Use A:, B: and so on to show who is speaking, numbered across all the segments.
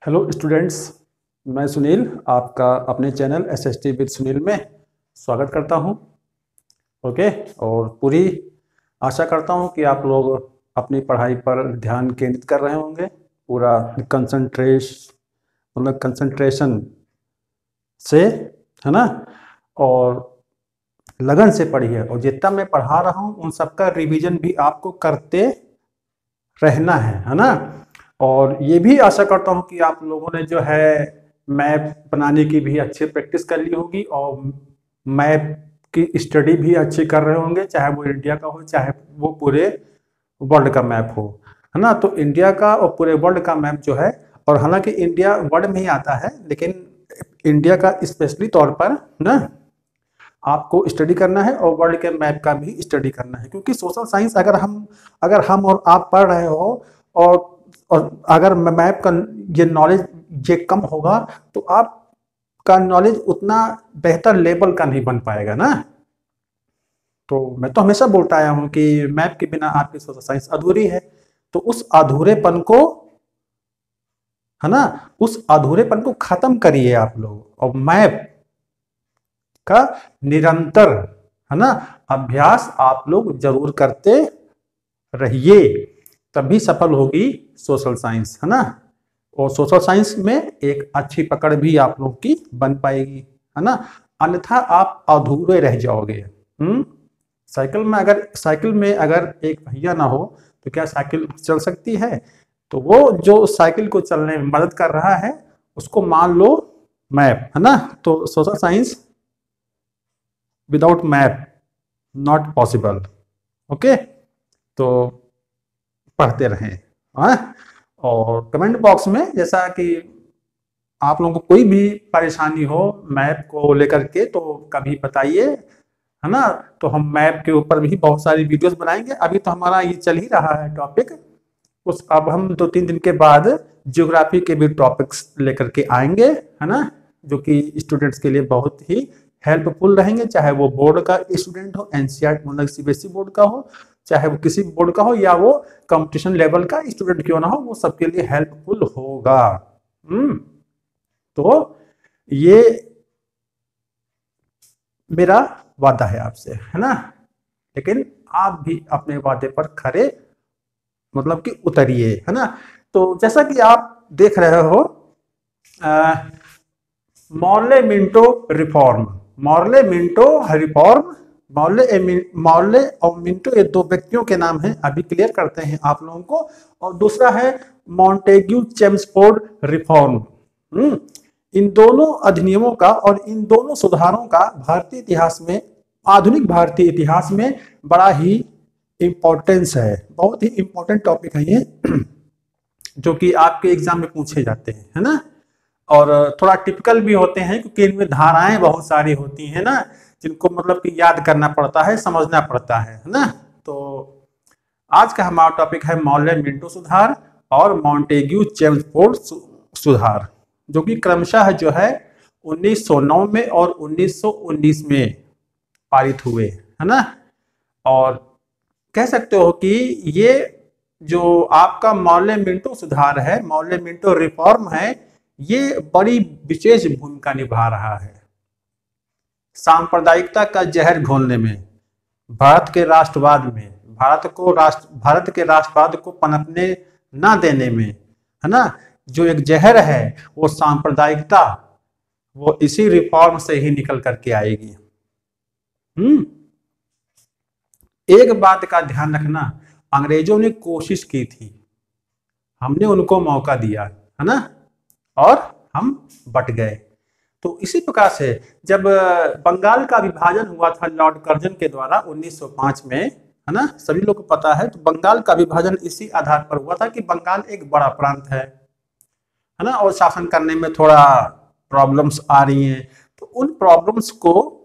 A: Hello students, मैं सुनील आपका अपने चैनल एसएसटी विद सुनील में स्वागत करता हूं। ओके, और पूरी आशा करता हूं कि आप लोग अपनी पढ़ाई पर ध्यान केंद्रित कर रहे होंगे। पूरा कंसंट्रेशन से, है ना, और लगन से पढ़िए। और जितना मैं पढ़ा रहा हूं उन सबका रिवीजन भी आपको करते रहना है ना। और ये भी आशा करता हूँ कि आप लोगों ने जो है मैप बनाने की भी अच्छी प्रैक्टिस कर ली होगी और मैप की स्टडी भी अच्छी कर रहे होंगे, चाहे वो इंडिया का हो चाहे वो पूरे वर्ल्ड का मैप हो, है ना। तो इंडिया का और पूरे वर्ल्ड का मैप जो है, और हालांकि इंडिया वर्ल्ड में ही आता है, लेकिन इंडिया का स्पेशली तौर पर ना आपको स्टडी करना है और वर्ल्ड के मैप का भी स्टडी करना है। क्योंकि सोशल साइंस अगर हम और आप पढ़ रहे हो और अगर मैप का ये नॉलेज ये कम होगा तो आपका नॉलेज उतना बेहतर लेवल का नहीं बन पाएगा ना। तो मैं तो हमेशा बोलता आया हूं कि मैप के बिना आपकी सोशल साइंस अधूरी है। तो उस अधूरेपन को, है ना, उस अधूरेपन को खत्म करिए आप लोग, और मैप का निरंतर, है ना, अभ्यास आप लोग जरूर करते रहिए, तभी सफल होगी सोशल साइंस, है ना। और सोशल साइंस में एक अच्छी पकड़ भी आप लोग की बन पाएगी, है ना। अन्यथा आप अधूरे रह जाओगे। साइकिल में अगर एक पहिया ना हो तो क्या साइकिल चल सकती है? तो वो जो साइकिल को चलने में मदद कर रहा है उसको मान लो मैप, है ना। तो social science without map not possible. Okay, तो पढ़ते रहें। हाँ, और कमेंट बॉक्स में जैसा कि आप लोगों को कोई भी परेशानी हो मैप को लेकर के तो कभी बताइए, है ना। तो हम मैप के ऊपर भी बहुत सारी वीडियोस बनाएंगे। अभी तो हमारा ये चल ही रहा है टॉपिक, उस अब हम 2-3 दिन के बाद ज्योग्राफी के भी टॉपिक्स लेकर के आएंगे, है ना, जो कि स्टूडेंट्स के लिए बहुत ही हेल्पफुल रहेंगे। चाहे वो बोर्ड का स्टूडेंट हो, एनसीईआरटी मतलब सीबीएसई बोर्ड का हो, चाहे वो किसी बोर्ड का हो, या वो कंपटीशन लेवल का स्टूडेंट क्यों ना हो, वो सबके लिए हेल्पफुल होगा। तो ये मेरा वादा है आपसे, है ना। लेकिन आप भी अपने वादे पर खरे मतलब कि उतरिए, है ना। तो जैसा कि आप देख रहे हो, Morley Minto reform, Morley Minto reform, Morley और मिंटो ये दो व्यक्तियों के नाम हैं, अभी क्लियर करते हैं आप लोगों को। और दूसरा है मॉन्टेग्यू चेम्सफोर्ड रिफॉर्म। इन दोनों अधिनियमों का और इन दोनों सुधारों का भारतीय इतिहास में, आधुनिक भारतीय इतिहास में बड़ा ही इंपॉर्टेंस है। बहुत ही इंपॉर्टेंट टॉपिक है ये, जो कि आपके एग्जाम में पूछे जाते हैं, है ना। और थोड़ा टिपिकल भी होते हैं क्योंकि इनमें धाराएं बहुत सारी होती हैं ना, जिनको मतलब कि याद करना पड़ता है, समझना पड़ता है ना। तो आज का हमारा टॉपिक है मॉर्ले मिंटो सुधार और मॉन्टेग्यू चेम्सफोर्ड सुधार, जो कि क्रमशः जो है 1909 में और 1919 में पारित हुए, है ना। और कह सकते हो कि ये जो आपका मॉर्ले मिंटो सुधार है, मॉर्ले मिंटो रिफॉर्म है, ये बड़ी विशेष भूमिका निभा रहा है सांप्रदायिकता का जहर घोलने में, भारत के राष्ट्रवाद में, भारत के राष्ट्रवाद को पनपने ना देने में, है ना। जो एक जहर है वो सांप्रदायिकता, वो इसी रिफॉर्म से ही निकल करके आएगी। एक बात का ध्यान रखना, अंग्रेजों ने कोशिश की थी, हमने उनको मौका दिया, है ना, और हम बट गए। तो इसी प्रकार से जब बंगाल का विभाजन हुआ था लॉर्ड कर्जन के द्वारा 1905 में, है ना, सभी लोग को पता है। तो बंगाल का विभाजन इसी आधार पर हुआ था कि बंगाल एक बड़ा प्रांत है ना, और शासन करने में थोड़ा प्रॉब्लम्स आ रही हैं। तो उन प्रॉब्लम्स को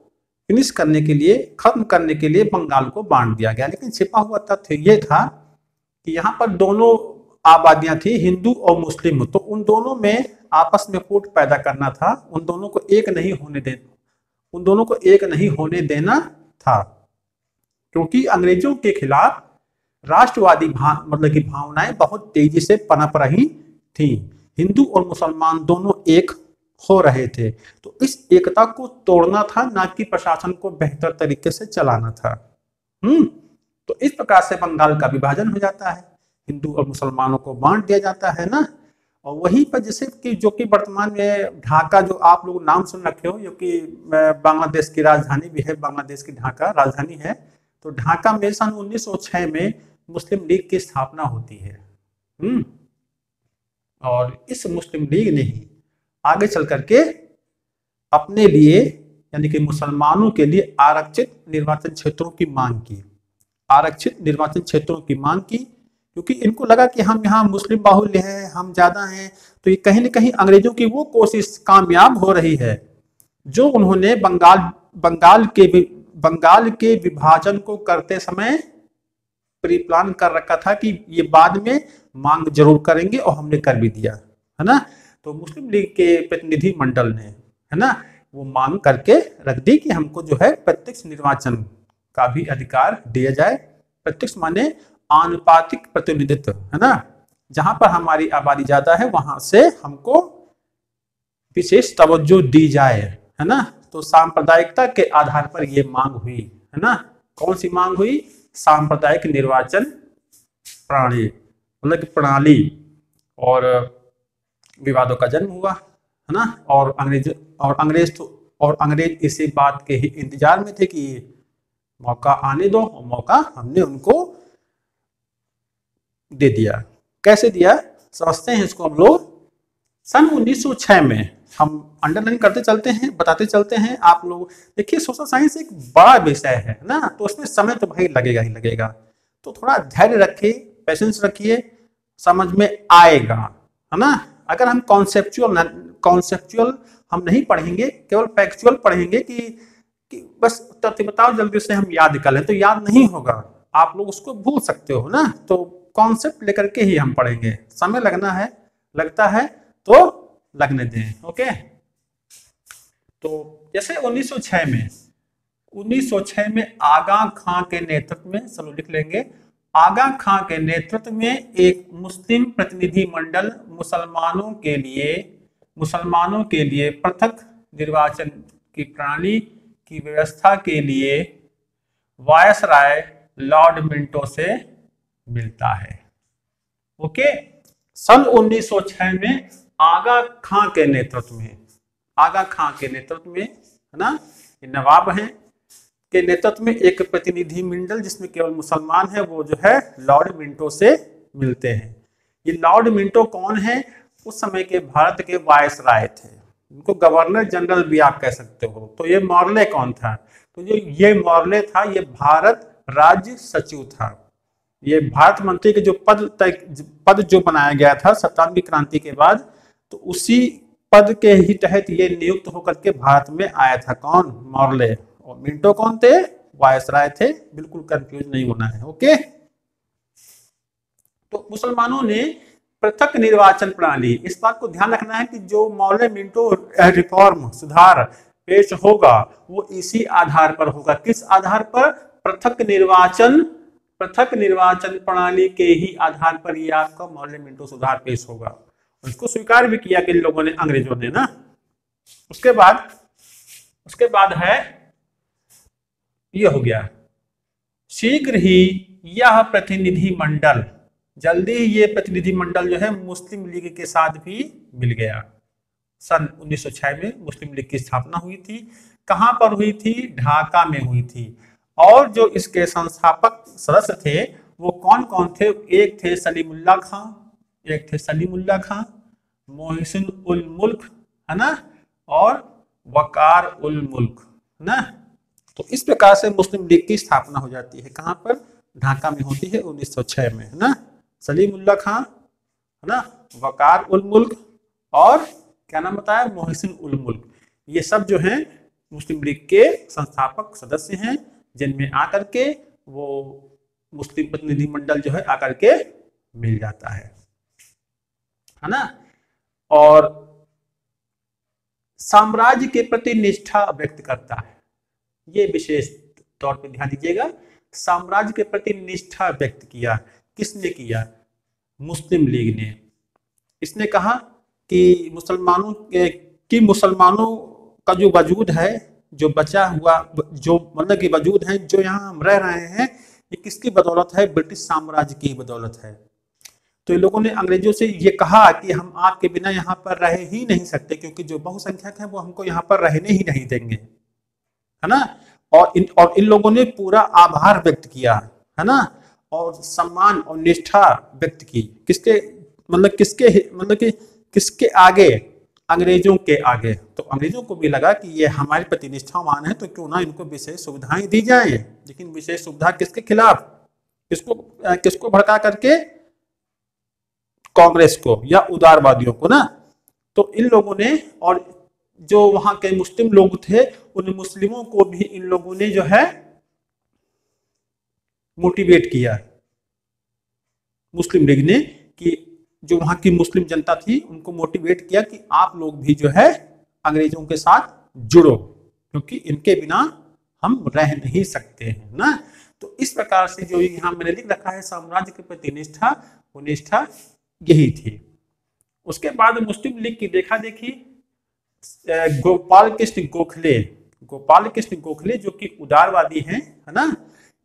A: फिनिश करने के लिए, खत्म करने के लिए बंगाल को बांट दिया गया। लेकिन छिपा हुआ तथ्य ये था कि यहाँ पर दोनों आबादियां थी, हिंदू और मुस्लिम। तो उन दोनों में आपस में फूट पैदा करना था, उन दोनों को एक नहीं होने देना था, क्योंकि अंग्रेजों के खिलाफ राष्ट्रवादी मतलब की भावनाएं बहुत तेजी से पनप रही थी। हिंदू और मुसलमान दोनों एक हो रहे थे। तो इस एकता को तोड़ना था, ना कि प्रशासन को बेहतर तरीके से चलाना था। तो इस प्रकार से बंगाल का विभाजन हो जाता है, हिंदू और मुसलमानों को बांट दिया जाता है ना। और वहीं पर जैसे कि जो कि वर्तमान में ढाका, जो आप लोग नाम सुन रखे हो, जो कि बांग्लादेश की राजधानी भी है, बांग्लादेश की ढाका राजधानी है। तो ढाका में सन 1906 में मुस्लिम लीग की स्थापना होती है। और इस मुस्लिम लीग ने ही आगे चल करके अपने लिए, यानी कि मुसलमानों के लिए आरक्षित निर्वाचन क्षेत्रों की मांग की, आरक्षित निर्वाचन क्षेत्रों की मांग की, क्योंकि इनको लगा कि हम यहाँ मुस्लिम बाहुल्य हैं, हम ज्यादा हैं। तो ये कहीं ना कहीं अंग्रेजों की वो कोशिश कामयाब हो रही है जो उन्होंने बंगाल के विभाजन को करते समय प्री प्लान कर रखा था कि ये बाद में मांग जरूर करेंगे, और हमने कर भी दिया, है ना। तो मुस्लिम लीग के प्रतिनिधि मंडल ने, है ना, वो मांग करके रख दी कि हमको जो है प्रत्यक्ष निर्वाचन का भी अधिकार दिया जाए। प्रत्यक्ष माने आनुपातिक प्रतिनिधित्व, है ना, जहां पर हमारी आबादी ज्यादा है वहां से हमको विशेष तवज्जो दी जाए, है ना। तो सांप्रदायिकता के आधार पर यह मांग हुई, है ना। कौन सी मांग हुई? सांप्रदायिक निर्वाचन प्रणाली, मतलब कि प्रणाली। और विवादों का जन्म हुआ, है ना। और अंग्रेज इसी बात के ही इंतजार में थे कि मौका आने दो, और मौका हमने उनको दे दिया। कैसे दिया समझते हैं इसको हम लोग। सन 1906 में, हम अंडरलाइन करते चलते हैं, बताते चलते हैं। आप लोग देखिए, सोशल साइंस एक बड़ा विषय है ना, तो उसमें समय तो भाई लगेगा ही लगेगा। तो थोड़ा धैर्य रखिए, पेशेंस रखिए, समझ में आएगा, है ना। अगर हम कॉन्सेप्चुअल हम नहीं पढ़ेंगे, केवल फैक्चुअल पढ़ेंगे कि बस तथ्य बताओ जल्दी से हम याद कर लें, तो याद नहीं होगा, आप लोग उसको भूल सकते हो ना। तो कॉन्सेप्ट लेकर के ही हम पढ़ेंगे। समय लगना है, लगता है तो लगने दें। ओके, तो जैसे 1906 में आगा खां के नेतृत्व में, चलो लिख लेंगे, आगा खां के नेतृत्व में एक मुस्लिम प्रतिनिधि मंडल मुसलमानों के लिए पृथक निर्वाचन की प्रणाली की व्यवस्था के लिए वायसराय लॉर्ड मिंटो से मिलता है। ओके, सन 1906 में आगा खां के नेतृत्व में, है ना, ये नवाब हैं, के नेतृत्व में एक प्रतिनिधि मंडल जिसमें केवल मुसलमान है, वो जो है लॉर्ड मिंटो से मिलते हैं। ये लॉर्ड मिंटो कौन है? उस समय के भारत के वायसराय थे, उनको गवर्नर जनरल भी आप कह सकते हो। तो ये मॉर्ले कौन था? तो जो ये मॉर्ले था, ये भारत राज्य सचिव था। ये भारत मंत्री के जो पद जो बनाया गया था 27वीं क्रांति के बाद, तो उसी पद के ही तहत ये नियुक्त होकर के भारत में आया था। कौन? मॉर्ले। और मिंटो कौन थे? वायसराय थे। बिल्कुल कंफ्यूज नहीं होना है। ओके, तो मुसलमानों ने पृथक निर्वाचन प्रणाली, इस बात को ध्यान रखना है कि जो मॉर्ले मिंटो रिफॉर्म सुधार पेश होगा वो इसी आधार पर होगा। किस आधार पर? पृथक निर्वाचन प्रणाली के ही आधार पर ये आपका मॉर्ले मिंटो सुधार पेश होगा। उसको स्वीकार भी किया कि लोगों ने, अंग्रेजों ने ना। उसके बाद है, ये हो गया। शीघ्र ही यह प्रतिनिधि मंडल, जल्दी ही ये प्रतिनिधि मंडल जो है मुस्लिम लीग के साथ भी मिल गया। सन 1906 में मुस्लिम लीग की स्थापना हुई थी। कहां पर हुई थी? ढाका में हुई थी। और जो इसके संस्थापक सदस्य थे वो कौन कौन थे? एक थे सलीमुल्लाह खां, मोहसिन उल मुल्क, है ना, और वकार उल मुल्क, है ना। तो इस प्रकार से मुस्लिम लीग की स्थापना हो जाती है। कहां पर? ढाका में होती है 1906 में, है ना। सलीमुल्लाह खां, है ना, वकार उल मुल्क, और क्या नाम बताया? मोहसिन उल मुल्क। ये सब जो हैं मुस्लिम लीग के संस्थापक सदस्य हैं, जिनमें आकर के वो मुस्लिम प्रतिनिधि मंडल जो है आकर के मिल जाता है ना। और साम्राज्य के प्रति निष्ठा व्यक्त करता है। ये विशेष तौर पे ध्यान दीजिएगा। साम्राज्य के प्रति निष्ठा व्यक्त किया। किसने किया? मुस्लिम लीग ने। इसने कहा कि मुसलमानों का जो वजूद है, जो बचा हुआ, जो मतलब कि वजूद है, जो यहाँ हम रह रहे हैं, ये किसकी बदौलत है? ब्रिटिश साम्राज्य की बदौलत है। तो इन लोगों ने अंग्रेजों से ये कहा कि हम आपके बिना यहाँ पर रह ही नहीं सकते, क्योंकि जो बहुसंख्यक है वो हमको यहाँ पर रहने ही नहीं देंगे, है ना। और इन लोगों ने पूरा आभार व्यक्त किया, है ना, और सम्मान और निष्ठा व्यक्त की। किसके आगे? अंग्रेजों के आगे। तो अंग्रेजों को भी लगा कि ये हमारे प्रति निष्ठावान है, तो क्यों ना इनको विशेष सुविधाएं दी जाए। लेकिन विशेष सुविधा किसके खिलाफ? किसको भड़का करके? कांग्रेस को या उदारवादियों को ना। तो इन लोगों ने, और जो वहां के मुस्लिम लोग थे, उन मुस्लिमों को भी इन लोगों ने जो है मोटिवेट किया, मुस्लिम लीग ने, कि जो वहां की मुस्लिम जनता थी उनको मोटिवेट किया कि आप लोग भी जो है अंग्रेजों के साथ जुड़ो, क्योंकि इनके बिना हम रह नहीं सकते हैं ना। तो इस प्रकार से जो यहाँ मैंने लिख रखा है साम्राज्य के प्रति निष्ठा, वो निष्ठा यही थी। उसके बाद मुस्लिम लीग की देखा देखी गोपाल कृष्ण गोखले जो कि उदारवादी हैं, है ना,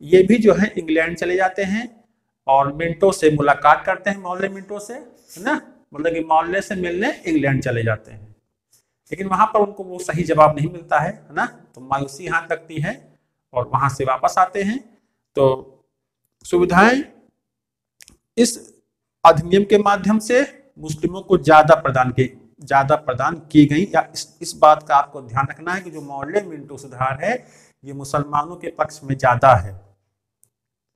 A: ये भी जो है इंग्लैंड चले जाते हैं और मिंटो से मुलाकात करते हैं, मोहल्ले मिंटो से, है ना, मतलब कि मोहल्ले से मिलने इंग्लैंड चले जाते हैं। लेकिन वहां पर उनको वो सही जवाब नहीं मिलता है ना, तो मायूसी हाथ लगती है और वहां से वापस आते हैं। तो सुविधाएं इस अधिनियम के माध्यम से मुस्लिमों को ज्यादा प्रदान की गई। या इस बात का आपको ध्यान रखना है कि जो मोहल्ले मिंटो सुधार है ये मुसलमानों के पक्ष में ज्यादा है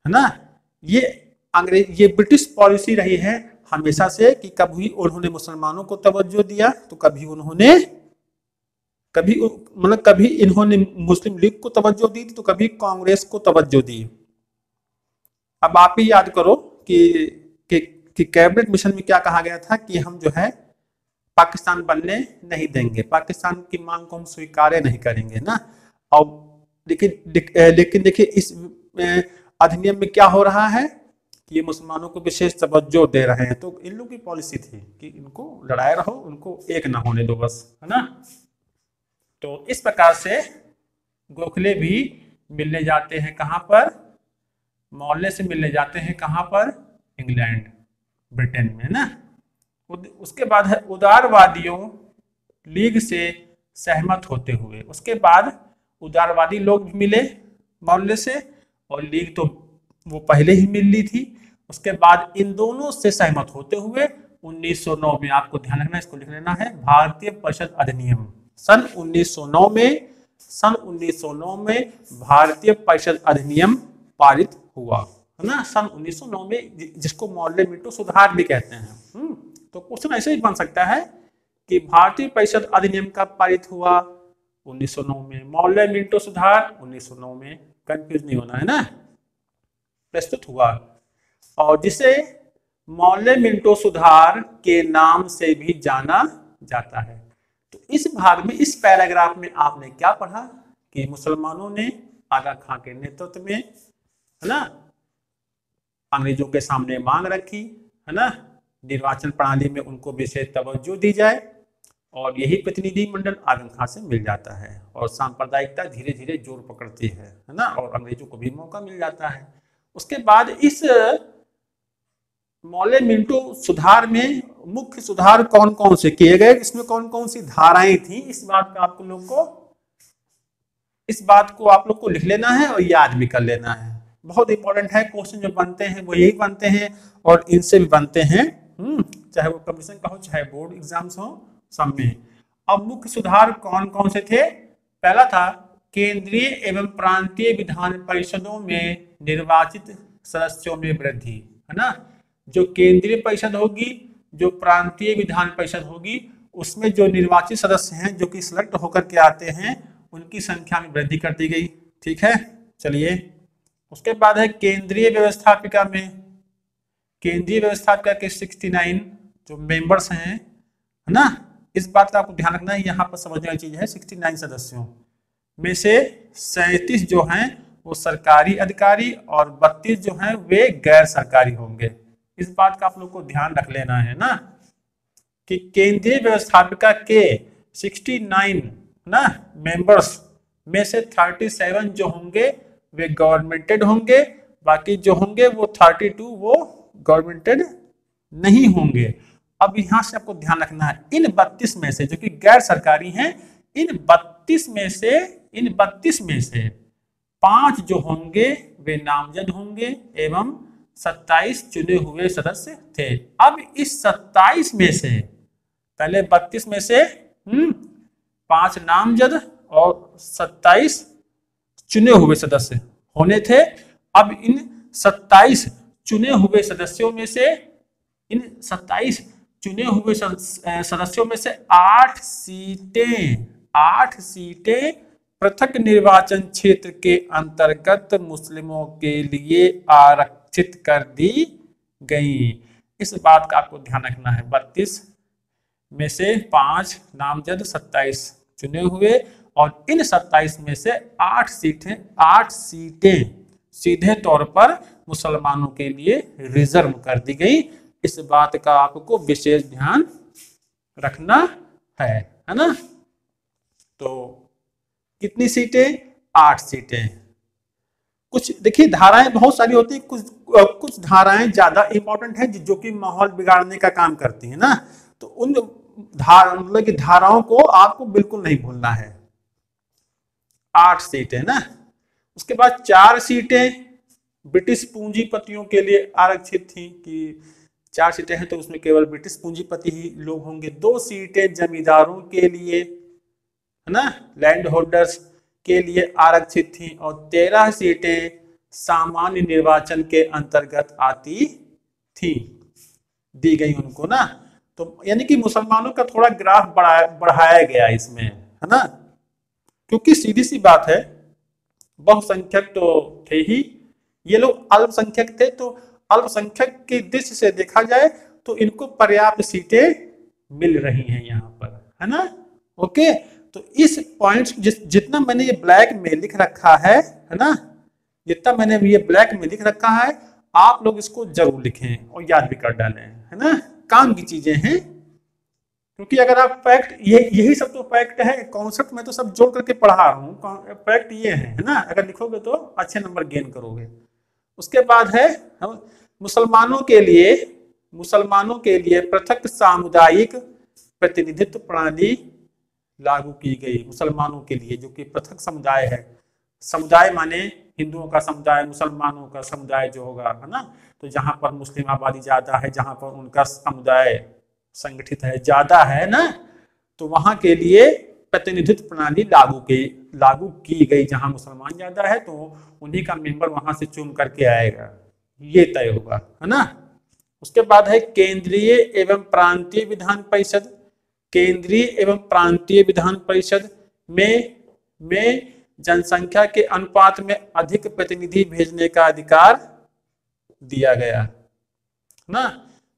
A: ना। ये ब्रिटिश पॉलिसी रही है हमेशा से कि कभी उन्होंने मुसलमानों को तवज्जो दिया तो कभी इन्होंने मुस्लिम लीग को तवज्जो दी तो कभी कांग्रेस को तवज्जो दी। अब आप ही याद करो कि कैबिनेट मिशन में क्या कहा गया था कि हम जो है पाकिस्तान बनने नहीं देंगे, पाकिस्तान की मांग को हम स्वीकार नहीं करेंगे ना। और लेकिन देखिए इस अधिनियम में क्या हो रहा है कि ये मुसलमानों को विशेष तवज्जो दे रहे हैं। तो इन लोगों की पॉलिसी थी कि इनको लड़ाए रहो, उनको एक ना होने दो बस, है ना। तो इस प्रकार से गोखले भी मिलने जाते हैं कहां पर? मोहल्ले से मिलने जाते हैं कहां पर? इंग्लैंड, ब्रिटेन में ना। उसके बाद है उदारवादियों लीग से सहमत होते हुए। उसके बाद उदारवादी लोग भी मिले मोहल्ले से, और लीग तो वो पहले ही मिल ली थी। उसके बाद इन दोनों से सहमत होते हुए 1909 में, आपको ध्यान रखना, इसको लिख लेना है, भारतीय परिषद अधिनियम सन 1909 में भारतीय परिषद अधिनियम पारित हुआ, है ना, सन 1909 में, जिसको मोहल्ले मिंटो सुधार भी कहते हैं। तो क्वेश्चन ऐसे ही बन सकता है कि भारतीय परिषद अधिनियम कब पारित हुआ? 1909 में। मोहल्ले मिंटो सुधार 1909 में। कंफ्यूज नहीं होना है ना, प्रस्तुत हुआ। और जिसे मोहल्ले मिंटो सुधार के नाम से भी जाना जाता है। तो इस भाग में, इस पैराग्राफ में आपने क्या पढ़ा कि मुसलमानों ने आगा खां के नेतृत्व में, है ना, अंग्रेजों के सामने मांग रखी, है ना, निर्वाचन प्रणाली में उनको विशेष तवज्जो दी जाए, और यही प्रतिनिधि मंडल आजम खां से मिल जाता है, और सांप्रदायिकता धीरे धीरे जोर पकड़ती है ना, और अंग्रेजों को भी मौका मिल जाता है। उसके बाद इस मोहल्ले मिंटो सुधार में मुख्य सुधार कौन कौन से किए गए, इसमें कौन कौन सी धाराएं थी, इस बात को आप लोग को लिख लेना है और याद भी कर लेना है। बहुत इंपॉर्टेंट है। क्वेश्चन जो बनते हैं वो यही बनते हैं, और इनसे भी बनते हैं, चाहे वो कमीशन का हो चाहे बोर्ड एग्जाम्स हो, सब में। अब मुख्य सुधार कौन कौन से थे? पहला था केंद्रीय एवं प्रांतीय विधान परिषदों में निर्वाचित सदस्यों में वृद्धि, है ना। जो केंद्रीय परिषद होगी, जो प्रांतीय विधान परिषद होगी, उसमें जो निर्वाचित सदस्य हैं, जो कि सिलेक्ट होकर के आते हैं, उनकी संख्या में वृद्धि कर दी गई। ठीक है, चलिए। उसके बाद है केंद्रीय व्यवस्थापिका में, केंद्रीय व्यवस्थापिका के 69 जो मेंबर्स हैं, है ना, इस बात का आपको ध्यान रखना है, यहाँ पर समझने वाली चीज है। 69 सदस्यों में से 37 जो हैं वो सरकारी अधिकारी और 32 जो हैं वे गैर सरकारी होंगे। इस बात का आप लोग को ध्यान रख लेना है ना। कि केंद्रीय व्यवस्थापिका के 69 ना मेंबर्स में से 37 जो होंगे वे गवर्नमेंटेड होंगे, बाकी जो होंगे वो 32 वो गवर्नमेंटेड नहीं होंगे। अब यहां से आपको ध्यान रखना है, इन 32 में से जो कि गैर सरकारी हैं, इन 32 में से 5 जो होंगे वे नामजद होंगे एवं 27 चुने हुए सदस्य थे। अब इस 27 में से पहले 32 में से 5 नामजद और 27 चुने हुए सदस्य होने थे। अब इन 27 चुने हुए सदस्यों में से इन 27 चुने हुए सदस्यों में से 8 सीटें पृथक निर्वाचन क्षेत्र के अंतर्गत मुस्लिमों के लिए आरक्षित कर दी गई। इस बात का आपको ध्यान रखना है, 32 में से 5 नामजद, 27 चुने हुए, और इन 27 में से 8 सीटें सीधे तौर पर मुसलमानों के लिए रिजर्व कर दी गई। इस बात का आपको विशेष ध्यान रखना है ना। तो कितनी सीटें? 8 सीटें। कुछ देखिए धाराएं बहुत सारी होती है, कुछ धाराएं ज्यादा इंपॉर्टेंट है जो कि माहौल बिगाड़ने का काम करती है ना, तो उन मतलब कि धाराओं को आपको बिल्कुल नहीं भूलना है। 8 सीटें ना। उसके बाद 4 सीटें ब्रिटिश पूंजीपतियों के लिए आरक्षित थी कि 4 सीटें हैं तो उसमें केवल ब्रिटिश पूंजीपति ही लोग होंगे। 2 सीटें जमींदारों के लिए है ना, लैंड होल्डर्स के लिए आरक्षित थी, और 13 सीटें सामान्य निर्वाचन के अंतर्गत आती थी, दी गई उनको ना। तो यानी कि मुसलमानों का थोड़ा ग्राफ बढ़ाया गया इसमें, है ना, क्योंकि सीधी सी बात है बहुसंख्यक तो थे ही, ये लोग अल्पसंख्यक थे, तो अल्पसंख्यक की दृष्टि से देखा जाए तो इनको पर्याप्त सीटें मिल रही हैं यहाँ पर, है ना। ओके, तो इस पॉइंट जितना मैंने ये ब्लैक में लिख रखा है ना, जितना मैंने ये ब्लैक में लिख रखा है, आप लोग इसको जरूर लिखें और याद भी कर डालें, है ना, काम की चीजें हैं। क्योंकि अगर आप फैक्ट यही सब तो फैक्ट है, कॉन्सेप्ट में तो सब जोड़ करके पढ़ा रहा हूँ, फैक्ट ये है ना, अगर लिखोगे तो अच्छे नंबर गेन करोगे। उसके बाद है मुसलमानों के लिए पृथक सामुदायिक प्रतिनिधित्व प्रणाली लागू की गई। मुसलमानों के लिए जो कि पृथक समुदाय है, समुदाय माने हिंदुओं का समुदाय, मुसलमानों का समुदाय जो होगा, है ना, तो जहां पर मुस्लिम आबादी ज्यादा है, जहां पर उनका समुदाय संगठित है, ज्यादा है ना, तो वहां के लिए प्रतिनिधित्व प्रणाली लागू की गई। जहां मुसलमान ज्यादा है तो उन्हीं का मेंबर वहां से चुन करके आएगा, ये तय होगा, है ना। उसके बाद है केंद्रीय एवं प्रांतीय विधान परिषद। केंद्रीय एवं प्रांतीय विधान परिषद में जनसंख्या के अनुपात में अधिक प्रतिनिधि भेजने का अधिकार दिया गया ना।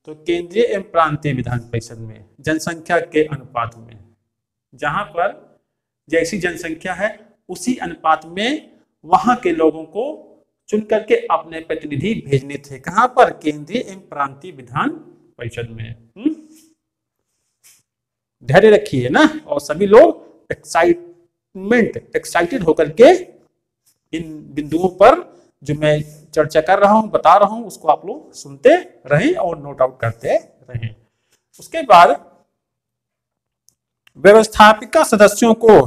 A: तो केंद्रीय एवं प्रांतीय विधान परिषद में जनसंख्या के अनुपात में, जहां पर जैसी जनसंख्या है उसी अनुपात में वहां के लोगों को चुन करके अपने प्रतिनिधि भेजने थे। कहां पर? केंद्रीय एवं प्रांतीय विधान परिषद में। धैर्य रखिए ना, और सभी लोग एक्साइटेड होकर के इन बिंदुओं पर जो मैं चर्चा कर रहा हूं, बता रहा हूं, उसको आप लोग सुनते रहें और नोट आउट करते रहें। उसके बाद व्यवस्थापिका सदस्यों को,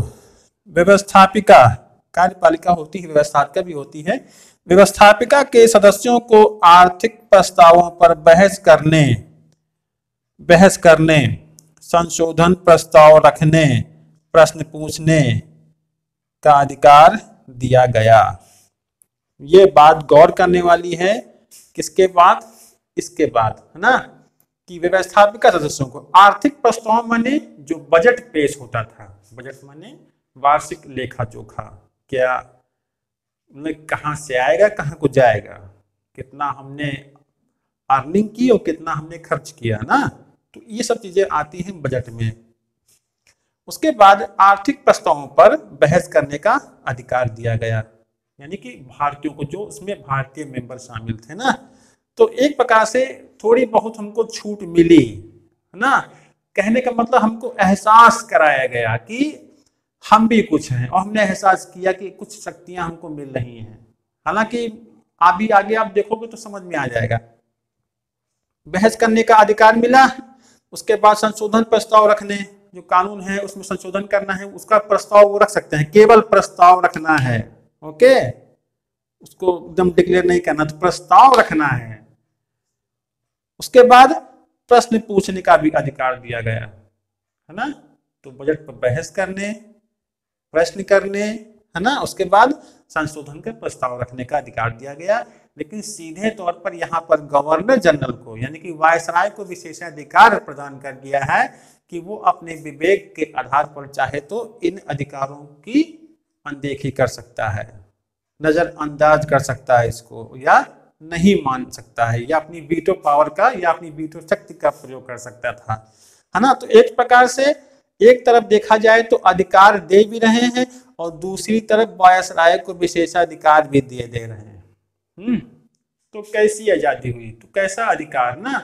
A: व्यवस्थापिका कार्यपालिका होती है, व्यवस्थापिका भी होती है, व्यवस्थापिका के सदस्यों को आर्थिक प्रस्तावों पर बहस करने, संशोधन प्रस्ताव रखने, प्रश्न पूछने का अधिकार दिया गया। ये बात गौर करने वाली है। किसके बाद? इसके बाद, है ना, कि व्यवस्थापिका सदस्यों को आर्थिक प्रस्ताव माने जो बजट पेश होता था, बजट माने वार्षिक लेखा जोखा, क्या कहां से आएगा, कहां को जाएगा, कितना हमने अर्निंग की और कितना हमने खर्च किया ना, तो ये सब चीजें आती हैं बजट में। उसके बाद आर्थिक प्रस्तावों पर बहस करने का अधिकार दिया गया, यानी कि भारतीयों को, जो उसमें भारतीय मेंबर शामिल थे ना, तो एक प्रकार से थोड़ी बहुत हमको छूट मिली, है ना, कहने का मतलब हमको एहसास कराया गया कि हम भी कुछ हैं, और हमने एहसास किया कि कुछ शक्तियां हमको मिल रही हैं। हालांकि अभी आगे आप देखोगे तो समझ में आ जाएगा। बहस करने का अधिकार मिला, उसके बाद संशोधन प्रस्ताव रखने, जो कानून है उसमें संशोधन करना है, उसका प्रस्ताव वो रख सकते हैं, केवल प्रस्ताव रखना है। ओके, उसको एकदम डिक्लेयर नहीं करना, तो प्रस्ताव रखना है। उसके बाद प्रश्न पूछने का भी अधिकार दिया गया है ना, तो बजट पर बहस करने, प्रश्न करने, है ना, उसके बाद संशोधन का प्रस्ताव रखने का अधिकार दिया गया। लेकिन सीधे तौर पर यहाँ पर गवर्नर जनरल को यानी कि वायसराय को विशेषाधिकार प्रदान कर दिया है कि वो अपने विवेक के आधार पर चाहे तो इन अधिकारों की अनदेखी कर सकता है, नजरअंदाज कर सकता है इसको, या नहीं मान सकता है, या अपनी वीटो पावर का या अपनी वीटो शक्ति का प्रयोग कर सकता था, है ना। तो एक प्रकार से एक तरफ देखा जाए तो अधिकार दे भी रहे हैं और दूसरी तरफ वायसराय को विशेषाधिकार भी दे रहे हैं। तो कैसी आजादी हुई, तो कैसा अधिकार ना,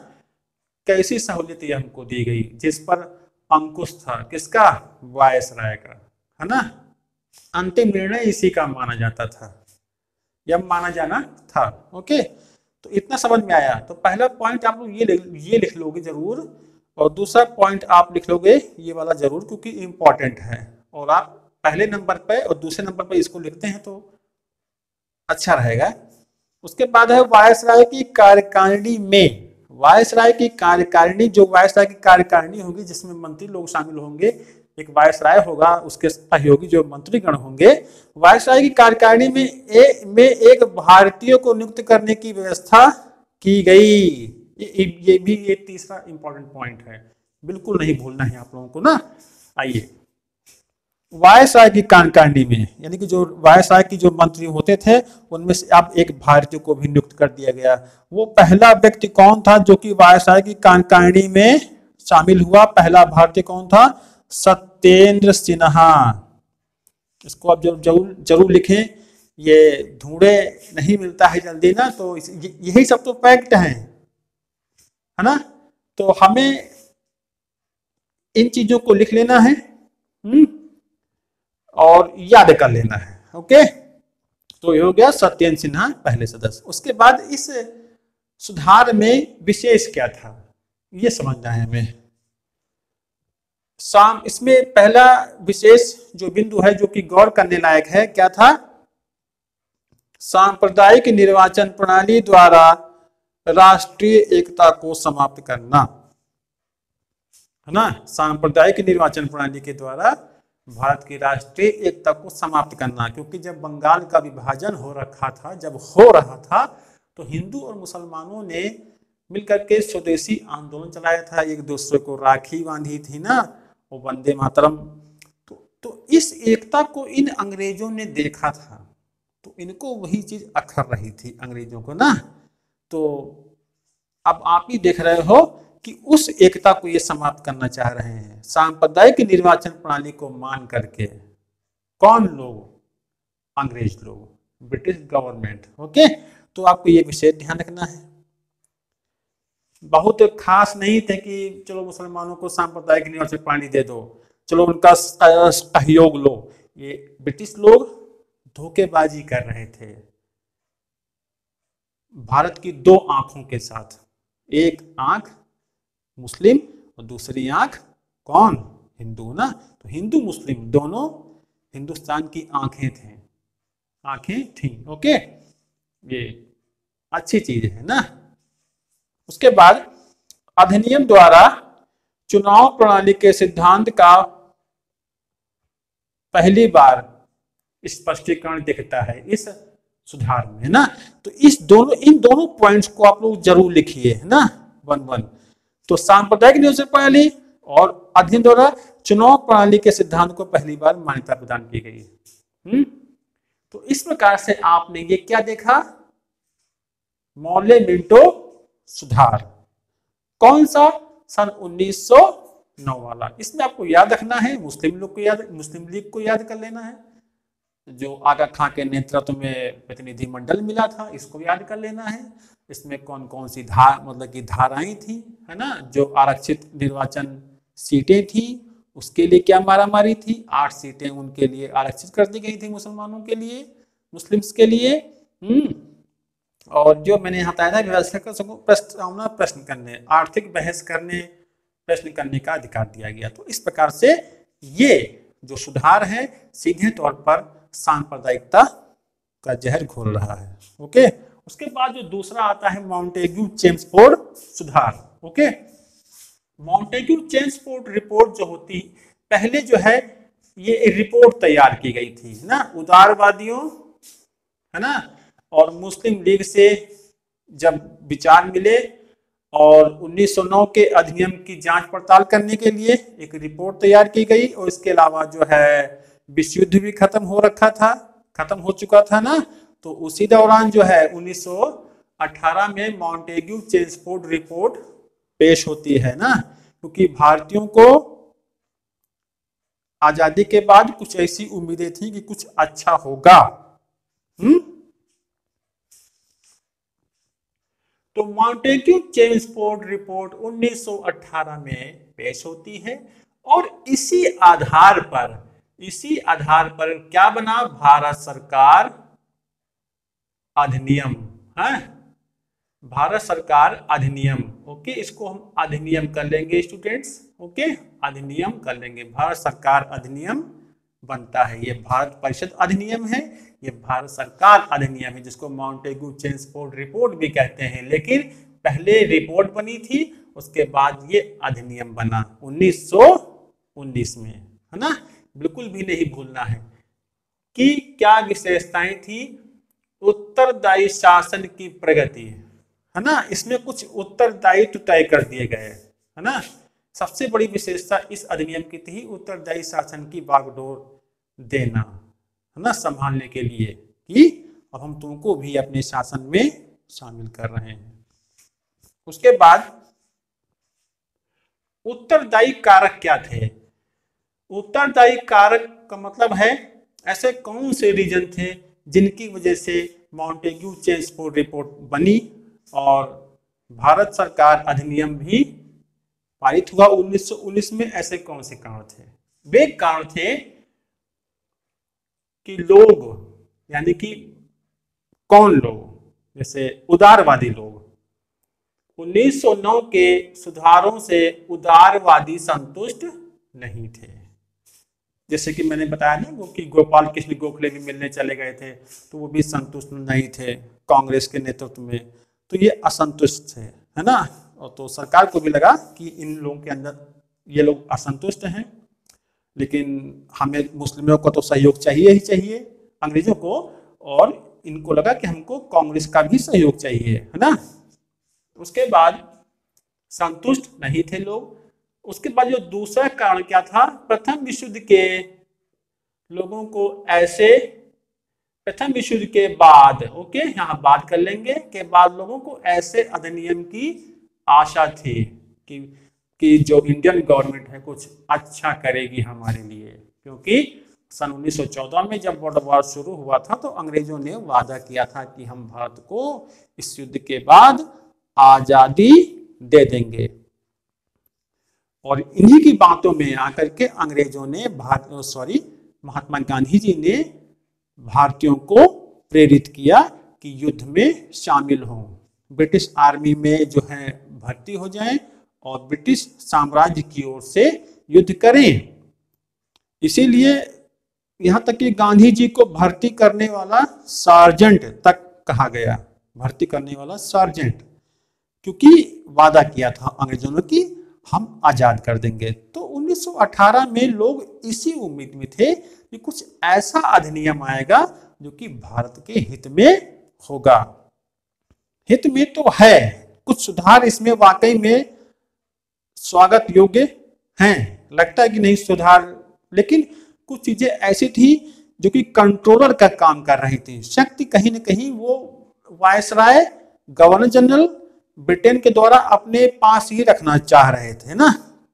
A: कैसी सहूलियत ये हमको दी गई, जिस पर अंकुश था किसका, वायसराय का, है ना। अंतिम निर्णय इसी का माना जाता था या माना जाना था। ओके, तो इतना समझ में आया। तो पहला पॉइंट आप लोग ये लिख लोगे जरूर, और दूसरा पॉइंट आप लिख लोगे ये वाला जरूर, क्योंकि इंपॉर्टेंट है। और आप पहले नंबर पे और दूसरे नंबर पे इसको लिखते हैं तो अच्छा रहेगा। उसके बाद है वायसराय की कार्यकारिणी में, वायसराय की कार्यकारिणी, जो वायसराय की कार्यकारिणी होगी जिसमें मंत्री लोग शामिल होंगे, एक वायसराय होगा, उसके सहयोगी जो मंत्रीगण होंगे। वायसराय की कार्यकारिणी में एक भारतीय को नियुक्त करने की व्यवस्था की गई। ये भी एक तीसरा इंपॉर्टेंट पॉइंट है, बिल्कुल नहीं भूलना है आप लोगों को ना। आइए, वायसराय की कार्यकारिणी में यानी कि जो वायसराय की जो मंत्री होते थे उनमें से अब एक भारतीय को भी नियुक्त कर दिया गया। वो पहला व्यक्ति कौन था जो कि वायसराय की कार्यकारिणी में शामिल हुआ? पहला भारतीय कौन था? सत्येंद्र सिन्हा। इसको आप जरूर लिखें, ये ढूंढे नहीं मिलता है जल्दी ना, तो यही सब तो फैक्ट है ना। तो हमें इन चीजों को लिख लेना है और याद कर लेना है। ओके, तो ये हो गया सत्येंद्र सिन्हा पहले सदस्य। उसके बाद इस सुधार में विशेष क्या था ये समझना है हमें। इसमें पहला विशेष जो बिंदु है जो कि गौर करने लायक है, क्या था? सांप्रदायिक निर्वाचन प्रणाली द्वारा राष्ट्रीय एकता को समाप्त करना, है ना। सांप्रदायिक निर्वाचन प्रणाली के द्वारा भारत की राष्ट्रीय एकता को समाप्त करना, क्योंकि जब बंगाल का विभाजन हो रहा था तो हिंदू और मुसलमानों ने मिलकर के स्वदेशी आंदोलन चलाया था, एक दूसरे को राखी बांधी थी ना, वो वंदे मातरम। तो इस एकता को इन अंग्रेजों ने देखा था, तो इनको वही चीज अखर रही थी अंग्रेजों को ना। तो अब आप ही देख रहे हो कि उस एकता को ये समाप्त करना चाह रहे हैं सांप्रदायिक निर्वाचन प्रणाली को मान करके। कौन लोग? अंग्रेज लोग, ब्रिटिश गवर्नमेंट। ओके, तो आपको ये विशेष ध्यान रखना है। बहुत खास नहीं थे कि चलो मुसलमानों को सांप्रदायिक निर्वाचन प्रणाली दे दो, चलो उनका सहयोग लो। ये ब्रिटिश लोग धोखेबाजी कर रहे थे भारत की दो आंखों के साथ, एक आंख मुस्लिम और दूसरी आंख कौन? हिंदू ना। तो हिंदू मुस्लिम दोनों हिंदुस्तान की आंखें थी। ओके, ये अच्छी चीज है ना। उसके बाद अधिनियम द्वारा चुनाव प्रणाली के सिद्धांत का पहली बार स्पष्टीकरण दिखता है इस सुधार में, है ना। तो इन दोनों पॉइंट्स को आप लोग जरूर लिखिए, है ना, 1-1। तो सांप्रदायिक निर्वाचन प्रणाली और अधिनियम द्वारा चुनाव प्रणाली के सिद्धांत को पहली बार मान्यता प्रदान की गई। तो इस प्रकार से आपने ये क्या देखा? मौर्य मिंटो सुधार। कौन सा? सन 1909 वाला। इसमें आपको याद रखना है, मुस्लिम लीग को याद कर लेना है, जो आगा खां के नेतृत्व में प्रतिनिधि मंडल मिला था, इसको याद कर लेना है। इसमें कौन कौन सी धाराएं थी, है ना, जो आरक्षित निर्वाचन सीटें थी उसके लिए क्या मारामारी थी, 8 सीटें उनके लिए आरक्षित कर दी गई थी मुसलमानों के लिए, मुस्लिम्स के लिए। और जो मैंने यहाँ बताया था व्यवस्था का सबको प्रस्तावना प्रश्न करने, आर्थिक बहस करने, प्रश्न करने का अधिकार दिया गया। तो इस प्रकार से ये जो सुधार है सीधे तौर पर सांप्रदायिकता का जहर घोल रहा है। ओके, उसके बाद जो दूसरा आता है मॉन्टेग्यू चेम्सफोर्ड सुधार। ओके, मॉन्टेग्यू चेम्सफोर्ड रिपोर्ट जो होती, पहले जो है ये रिपोर्ट तैयार की गई थी ना, उदारवादियों है ना और मुस्लिम लीग से जब विचार मिले और 1909 के अधिनियम की जांच पड़ताल करने के लिए एक रिपोर्ट तैयार की गई। और इसके अलावा जो है विश्व युद्ध भी खत्म हो चुका था ना, तो उसी दौरान जो है 1918 में मॉन्टेग्यू चेम्सफोर्ड रिपोर्ट पेश होती है ना, क्योंकि भारतीयों को आजादी के बाद कुछ ऐसी उम्मीदें थी कि कुछ अच्छा होगा। तो मॉन्टेग्यू चेम्सफोर्ड रिपोर्ट 1918 में पेश होती है और इसी आधार पर क्या बना, भारत सरकार अधिनियम है, भारत सरकार अधिनियम। ओके, इसको हम अधिनियम कर लेंगे स्टूडेंट्स। ओके, अधिनियम कर लेंगे, भारत सरकार अधिनियम बनता है। ये भारत परिषद अधिनियम है, ये भारत सरकार अधिनियम है, जिसको मॉन्टेग्यू चेम्सफोर्ड रिपोर्ट भी कहते हैं। लेकिन पहले रिपोर्ट बनी थी, उसके बाद ये अधिनियम बना 1919 में, है ना। बिल्कुल भी नहीं भूलना है कि क्या विशेषताएं थी। उत्तरदायी शासन की प्रगति, है ना, इसमें कुछ उत्तरदायित्व तय कर दिए गए, है ना। सबसे बड़ी विशेषता इस अधिनियम की थी उत्तरदायी शासन की बागडोर देना, है ना, संभालने के लिए कि अब हम तुमको भी अपने शासन में शामिल कर रहे हैं। उसके बाद उत्तरदायी कारक क्या थे? उत्तरदायी कारक का मतलब है ऐसे कौन से रीजन थे जिनकी वजह से मॉन्टेग्यू चेम्सफोर्ड रिपोर्ट बनी और भारत सरकार अधिनियम भी पारित हुआ 1919 में। ऐसे कौन से कारण थे? वे कारण थे कि लोग, यानी कि कौन लोग, जैसे उदारवादी लोग 1909 के सुधारों से उदारवादी संतुष्ट नहीं थे। जैसे कि मैंने बताया ना कि गोपाल कृष्ण गोखले भी मिलने चले गए थे, तो वो भी संतुष्ट नहीं थे कांग्रेस के नेतृत्व में, तो ये असंतुष्ट थे, है ना। और तो सरकार को भी लगा कि इन लोगों के अंदर ये लोग असंतुष्ट हैं, लेकिन हमें मुस्लिमों को तो सहयोग चाहिए ही चाहिए अंग्रेजों को, और इनको लगा कि हमको कांग्रेस का भी सहयोग चाहिए, है ना। उसके बाद संतुष्ट नहीं थे लोग। उसके बाद जो दूसरा कारण क्या था, प्रथम विश्व युद्ध के लोगों को ऐसे, प्रथम विश्व युद्ध के बाद, ओके यहाँ बात कर लेंगे, के बाद लोगों को ऐसे अधिनियम की आशा थी कि जो इंडियन गवर्नमेंट है कुछ अच्छा करेगी हमारे लिए, क्योंकि सन 1914 में जब वर्ल्ड वॉर शुरू हुआ था तो अंग्रेजों ने वादा किया था कि हम भारत को इस युद्ध के बाद आजादी दे देंगे। और इन्हीं की बातों में आकर के अंग्रेजों ने महात्मा गांधी जी ने भारतीयों को प्रेरित किया कि युद्ध में शामिल हों, ब्रिटिश आर्मी में जो है भर्ती हो जाएं और ब्रिटिश साम्राज्य की ओर से युद्ध करें। इसीलिए यहां तक कि गांधी जी को भर्ती करने वाला सार्जेंट तक कहा गया, भर्ती करने वाला सार्जेंट, क्योंकि वादा किया था अंग्रेजों ने कि हम आजाद कर देंगे। तो 1918 में लोग इसी उम्मीद में थे कि कुछ ऐसा अधिनियम आएगा जो कि भारत के हित में होगा। हित में तो है, कुछ सुधार इसमें वाकई में स्वागत योग्य हैं, लगता है कि नहीं सुधार, लेकिन कुछ चीजें ऐसी थी जो कि कंट्रोलर का काम कर रही थी। शक्ति कहीं न कहीं वो वायसराय, गवर्नर जनरल ब्रिटेन के द्वारा अपने पास ही रखना चाह रहे थे ना।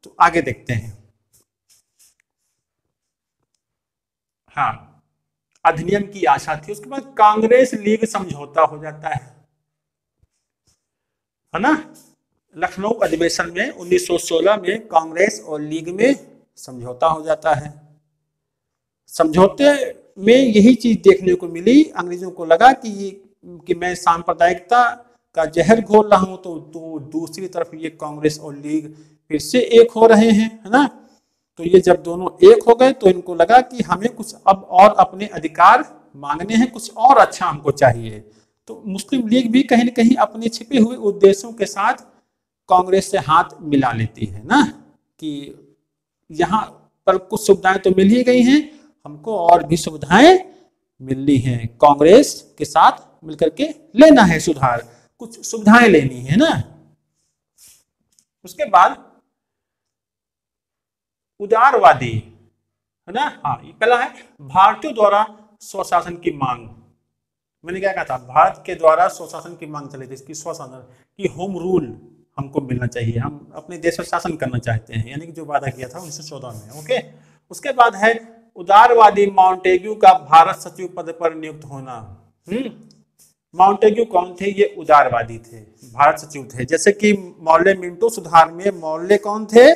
A: तो आगे देखते हैं। हाँ, अधिनियम की आशा थी। उसके बाद कांग्रेस लीग समझौता हो जाता है ना। लखनऊ अधिवेशन में 1916 में कांग्रेस और लीग में समझौता हो जाता है। समझौते में यही चीज देखने को मिली, अंग्रेजों को लगा कि मैं सांप्रदायिकता का जहर घोल रहा हूं, तो दूसरी तरफ ये कांग्रेस और लीग फिर से एक हो रहे हैं, है ना। तो ये जब दोनों एक हो गए तो इनको लगा कि हमें कुछ अब और अपने अधिकार मांगने हैं, कुछ और अच्छा हमको चाहिए। तो मुस्लिम लीग भी कहीं न कहीं अपने छिपे हुए उद्देश्यों के साथ कांग्रेस से हाथ मिला लेती है ना, कि यहाँ पर कुछ सुविधाएं तो मिल ही गई हैं, हमको और भी सुविधाएं मिलनी हैं, कांग्रेस के साथ मिलकर के लेना है सुधार, कुछ सुविधाएं लेनी है ना। उसके बाद उदारवादी, है ना, हाँ ये पहला है भारतीयों द्वारा स्वशासन की मांग। मैंने क्या कहा था, भारत के द्वारा स्वशासन की मांग चली थी, इसकी स्वशासन की होम रूल हमको मिलना चाहिए, हम अपने देश पर शासन करना चाहते हैं, यानी कि जो वादा किया था 1914 में। ओके, उसके बाद है उदारवादी माउंटेग्यू का भारत सचिव पद पर नियुक्त होना। माउंटेग्यू कौन थे, ये उदारवादी थे, भारत सचिव थे। जैसे कि मौर्य मिंटो सुधार में मौर्य कौन थे,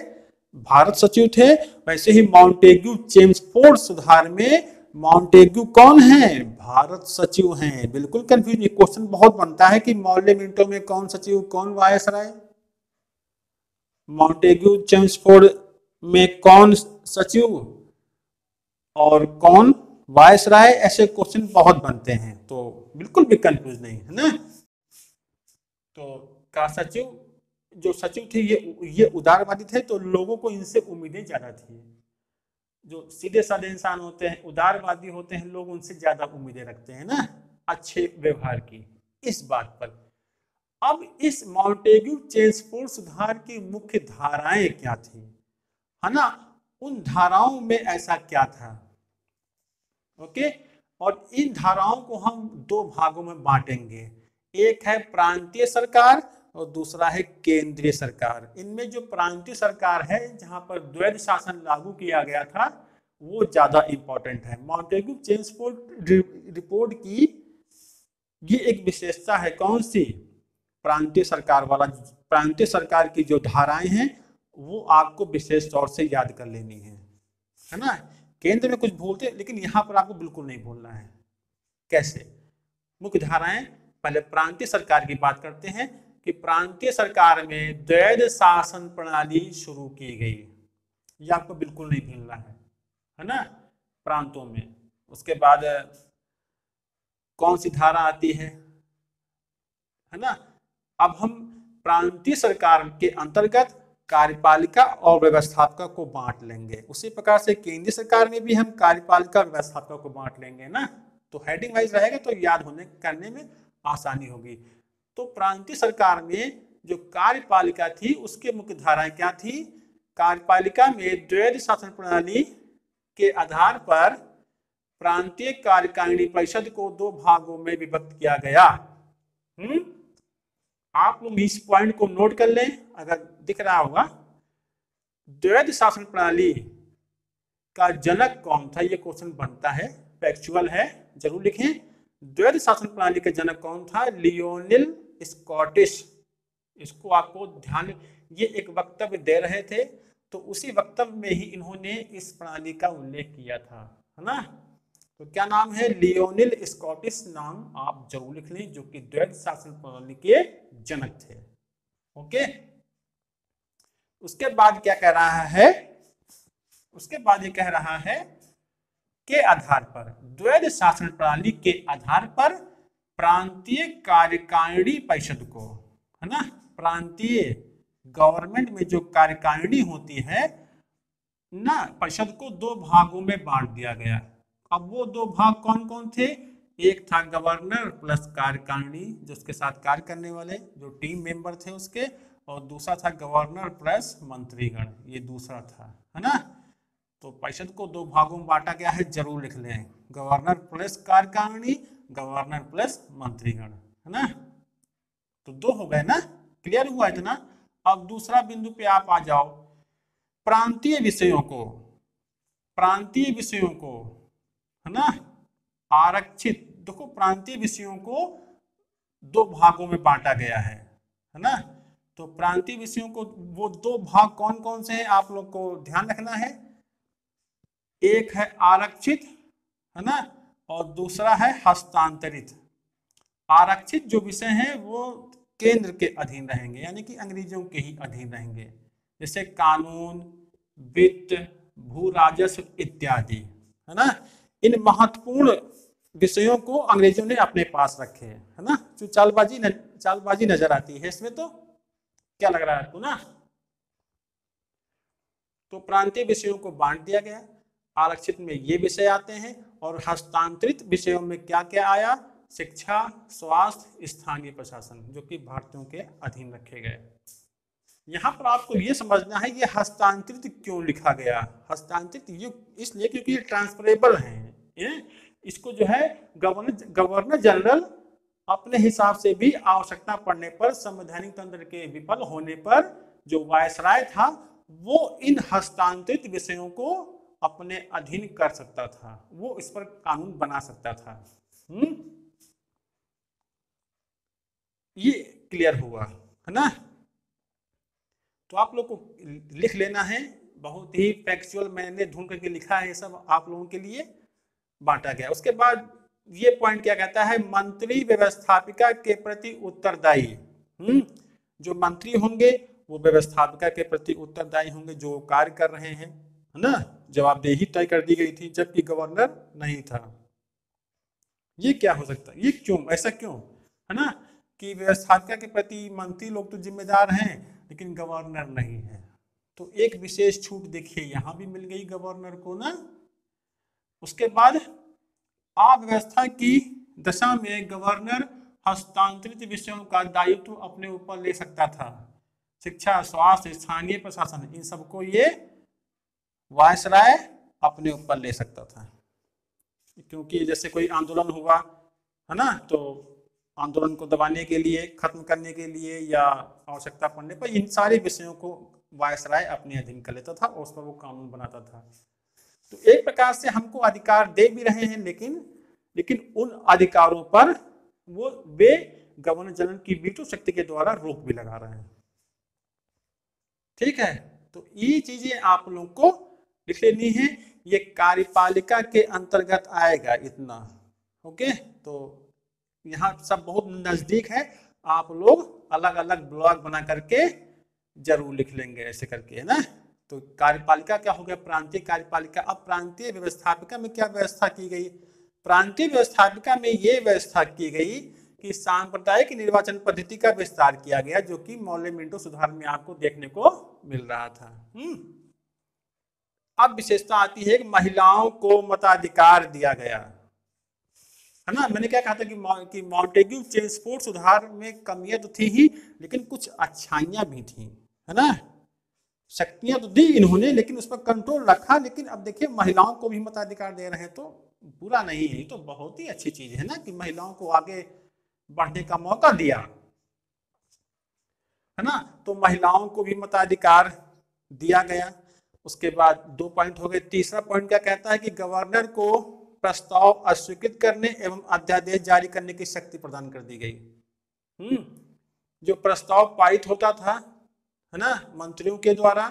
A: भारत सचिव थे, वैसे ही माउंटेग्यू चेम्सफोर्ड सुधार में माउंटेग्यू कौन है, भारत सचिव हैं। बिल्कुल कंफ्यूज, क्वेश्चन बहुत बनता है कि मौर्य मिंटो में कौन सचिव कौन वायसराय, माउंटेग्यू चेम्सफोर्ड में कौन सचिव और कौन वायसराय, ऐसे क्वेश्चन बहुत बनते हैं, तो बिल्कुल भी कंफ्यूज नहीं है ना। तो का सचिव, जो सचिव थे ये उदारवादी थे, तो लोगों को इनसे उम्मीदें ज्यादा थी। जो सीधे साधे इंसान होते हैं, उदारवादी होते हैं, लोग उनसे ज्यादा उम्मीदें रखते हैं ना, अच्छे व्यवहार की, इस बात पर। अब इस माउंटेग्यू चेम्सफोर्ड सुधार की मुख्य धाराएं क्या थी, है ना, उन धाराओं में ऐसा क्या था। ओके, और इन धाराओं को हम दो भागों में बांटेंगे, एक है प्रांतीय सरकार और दूसरा है केंद्रीय सरकार। इनमें जो प्रांतीय सरकार है, जहां पर द्वैध शासन लागू किया गया था, वो ज्यादा इंपॉर्टेंट है। माउंटेग्यू चेम्सफोर्ड रिपोर्ट की ये एक विशेषता है, कौन सी, प्रांतीय सरकार वाला। प्रांतीय सरकार की जो धाराएं हैं वो आपको विशेष तौर से याद कर लेनी है ना। केंद्र में कुछ भूलते, लेकिन यहां पर आपको बिल्कुल नहीं भूलना है। कैसे, मुख्य धाराएं, पहले प्रांतीय सरकार की बात करते हैं कि प्रांतीय सरकार में द्वैध शासन प्रणाली शुरू की गई, ये आपको बिल्कुल नहीं भूलना है ना, प्रांतों में। उसके बाद कौन सी धारा आती है ना। अब हम प्रांतीय सरकार के अंतर्गत कार्यपालिका और व्यवस्थापिका को बांट लेंगे, उसी प्रकार से केंद्रीय सरकार में भी हम कार्यपालिका और व्यवस्थापिका को बांट लेंगे ना। तो हेडिंग वाइज रहेगा तो याद होने करने में आसानी होगी। तो प्रांतीय सरकार में जो कार्यपालिका थी उसके मुख्य धाराएं क्या थी, कार्यपालिका में द्वैध शासन प्रणाली के आधार पर प्रांतीय कार्यकारिणी परिषद को दो भागों में विभक्त किया गया। आप लोग इस पॉइंट को नोट कर लें, अगर दिख रहा होगा। द्वैध शासन प्रणाली का जनक कौन था, ये क्वेश्चन बनता है, फैक्चुअल है, जरूर लिखें। द्वैध शासन प्रणाली का जनक कौन था, लियोनिल स्कॉटिश। इसको आपको ध्यान, ये एक वक्तव्य दे रहे थे, तो उसी वक्तव्य में ही इन्होंने इस प्रणाली का उल्लेख किया था, है ना। तो क्या नाम है, लियोनिल स्कॉटिश, नाम आप जरूर लिख लें, जो कि द्वैध शासन प्रणाली के जनक थे। ओके, उसके बाद क्या कह रहा है, उसके बाद ये कह रहा है के आधार पर, द्वैध शासन प्रणाली के आधार पर प्रांतीय कार्यकारिणी परिषद को, है ना, प्रांतीय गवर्नमेंट में जो कार्यकारिणी होती है ना, परिषद को दो भागों में बांट दिया गया। अब वो दो भाग कौन कौन थे, एक था गवर्नर प्लस कार्यकारिणी, जो उसके साथ कार्य करने वाले जो टीम मेंबर थे उसके, और दूसरा था गवर्नर प्लस मंत्रीगण, ये दूसरा था, है ना। तो परिषद को दो भागों में बांटा गया है, जरूर लिख लें, गवर्नर प्लस कार्यकारिणी, गवर्नर प्लस मंत्रीगण, है ना। तो दो हो गए ना, क्लियर हुआ इतना। अब दूसरा बिंदु पे आप आ जाओ, प्रांतीय विषयों को, प्रांतीय विषयों को, है ना, आरक्षित। देखो प्रांतीय विषयों को दो भागों में बांटा गया है ना। तो तो प्रांतीय विषयों को वो दो भाग कौन कौन से हैं आप लोग को ध्यान रखना है। एक है आरक्षित, है ना, और दूसरा है हस्तांतरित। आरक्षित जो विषय हैं वो केंद्र के अधीन रहेंगे, यानी कि अंग्रेजों के ही अधीन रहेंगे, जैसे कानून, वित्त, भू राजस्व इत्यादि, है ना। इन महत्वपूर्ण विषयों को अंग्रेजों ने अपने पास रखे हैं, है ना। जो चालबाजी नजर आती है इसमें, तो क्या लग रहा है आपको ना। तो प्रांतीय विषयों को बांट दिया गया, आरक्षित में ये विषय आते हैं, और हस्तांतरित विषयों में क्या क्या आया, शिक्षा, स्वास्थ्य, स्थानीय प्रशासन, जो कि भारतीयों के अधीन रखे गए। यहाँ पर आपको ये समझना है ये हस्तांतरित क्यों लिखा गया। हस्तांतरित ये इसलिए क्योंकि ये ट्रांसफरेबल है, इसको जो है गवर्नर जनरल अपने हिसाब से भी आवश्यकता पड़ने पर, संवैधानिक तंत्र के विफल होने पर जो वायसराय था वो इन हस्तांतरित विषयों को अपने अधीन कर सकता था, वो इस पर कानून बना सकता था। ये क्लियर हुआ, है ना। तो आप लोग को लिख लेना है, बहुत ही फैक्चुअल मैंने ढूंढ करके लिखा है, ये सब आप लोगों के लिए बांटा गया। उसके बाद ये पॉइंट क्या कहता है, मंत्री व्यवस्थापिका के प्रति उत्तरदायी। जो मंत्री होंगे वो व्यवस्थापिका के प्रति उत्तरदायी होंगे, जो कार्य कर रहे हैं, है ना। जवाबदेही तय कर दी गई थी, जबकि गवर्नर नहीं था। ये क्या हो सकता है, ये क्यों, ऐसा क्यों, है ना, कि व्यवस्थापिका के प्रति मंत्री लोग तो जिम्मेदार हैं लेकिन गवर्नर नहीं है। तो एक विशेष छूट देखिए यहाँ भी मिल गई गवर्नर को ना। उसके बाद अव्यवस्था की दशा में गवर्नर हस्तांतरित विषयों का दायित्व अपने ऊपर ले सकता था। शिक्षा, स्वास्थ्य, स्थानीय प्रशासन, इन सबको ये वायसराय अपने ऊपर ले सकता था, क्योंकि जैसे कोई आंदोलन हुआ, है ना, तो आंदोलन को दबाने के लिए, खत्म करने के लिए, या आवश्यकता पड़ने पर इन सारे विषयों को वायसराय अपने अधीन कर लेता था और उस पर वो कानून बनाता था। तो एक प्रकार से हमको अधिकार दे भी रहे हैं, लेकिन उन अधिकारों पर वे गवर्नर जनरल की वीटो शक्ति के द्वारा रोक भी लगा रहे हैं। ठीक है, तो ये चीजें आप लोग को लिख लेनी है, ये कार्यपालिका के अंतर्गत आएगा इतना। ओके, तो यहाँ सब बहुत नजदीक है, आप लोग अलग अलग ब्लॉक बना करके जरूर लिख लेंगे ऐसे करके, है ना। तो कार्यपालिका क्या हो गया, प्रांतीय कार्यपालिका। अब प्रांतीय व्यवस्थापिका में क्या व्यवस्था की गई, प्रांतीय व्यवस्थापिका में ये व्यवस्था की गई कि सांप्रदायिक निर्वाचन पद्धति का विस्तार किया गया, जो कि मौर्य मिंटो सुधार में आपको देखने को मिल रहा था। अब विशेषता आती है कि महिलाओं को मताधिकार दिया गया, है ना। मैंने क्या कहा था कि मॉन्टेग्यू चेम्सफोर्ड सुधार में कमियां तो थी ही, लेकिन कुछ अच्छाइयां भी थी, है ना। शक्तियां तो दी इन्होंने, लेकिन उस पर कंट्रोल रखा। लेकिन अब देखिए महिलाओं को भी मताधिकार दे रहे हैं, तो बुरा नहीं है, तो बहुत ही अच्छी चीज है ना, कि महिलाओं को आगे बढ़ने का मौका दिया, है ना। तो महिलाओं को भी मताधिकार दिया गया। उसके बाद 2 पॉइंट हो गए। तीसरा पॉइंट क्या कहता है कि गवर्नर को प्रस्ताव अस्वीकृत करने एवं अध्यादेश जारी करने की शक्ति प्रदान कर दी गई। जो प्रस्ताव पारित होता था, है ना, मंत्रियों के द्वारा,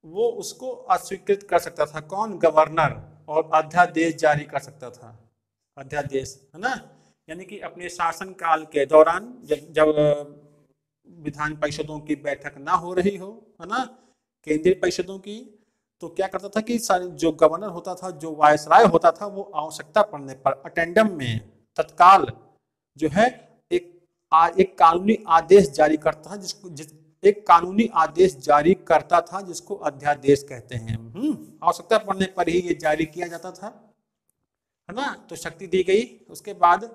A: वो उसको अस्वीकृत कर सकता था कौन, गवर्नर, और अध्यादेश जारी कर सकता था, अध्यादेश, है ना। यानी कि अपने शासन काल के दौरान जब विधान परिषदों की बैठक ना हो रही हो, है ना, केंद्रीय परिषदों की, तो क्या करता था कि जो गवर्नर होता था, जो वायसराय होता था, वो आवश्यकता पड़ने पर अटेंडम में तत्काल जो है एक कानूनी आदेश जारी करता था, एक कानूनी आदेश जारी करता था जिसको अध्यादेश कहते हैं। आवश्यकता पड़ने पर ही ये जारी किया जाता था, है ना। तो शक्ति दी गई। उसके बाद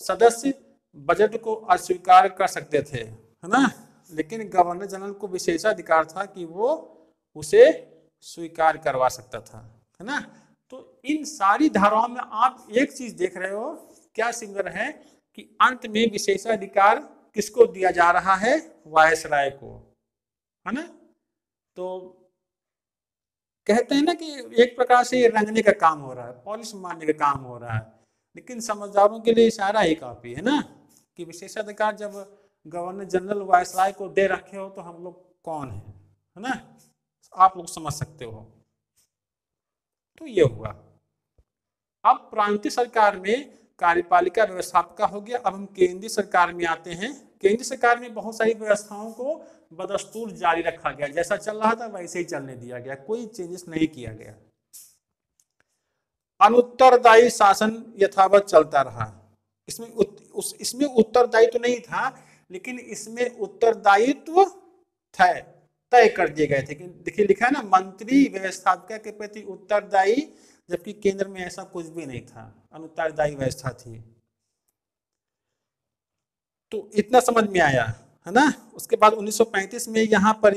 A: सदस्य बजट को अस्वीकार कर सकते थे, है ना, लेकिन गवर्नर जनरल को विशेषाधिकार था कि वो उसे स्वीकार करवा सकता था, है ना। तो इन सारी धाराओं में आप एक चीज देख रहे हो, क्या सिमिलर है, कि अंत में विशेषाधिकार किसको दिया जा रहा है, वायसराय को, है ना। तो कहते हैं ना कि एक प्रकार से रंगने का काम हो रहा है, पॉलिश मारने का काम हो रहा है, लेकिन समझदारों के लिए इशारा ही काफी है ना, कि विशेषाधिकार जब गवर्नर जनरल वायसराय को दे रखे हो तो हम लोग कौन है ना, आप लोग समझ सकते हो। तो ये हुआ। अब प्रांतीय सरकार में कार्यपालिका व्यवस्थापिका हो गया। अब हम केंद्रीय सरकार में आते हैं। केंद्रीय सरकार में बहुत सारी व्यवस्थाओं को बदस्तूर जारी रखा गया, जैसा चल रहा था वैसे ही चलने दिया गया, कोई चेंजेस नहीं किया गया। अनुत्तरदायी शासन यथावत चलता रहा। इसमें उत्तरदायित्व नहीं था, लेकिन इसमें उत्तरदायित्व तय कर दिए गए थे। देखिए लिखा है ना, मंत्री व्यवस्थापिका के प्रति उत्तरदायी, जबकि केंद्र में ऐसा कुछ भी नहीं था, अनुत्तरदायी व्यवस्था थी। तो इतना समझ में आया है ना। उसके बाद 1935 में यहाँ पर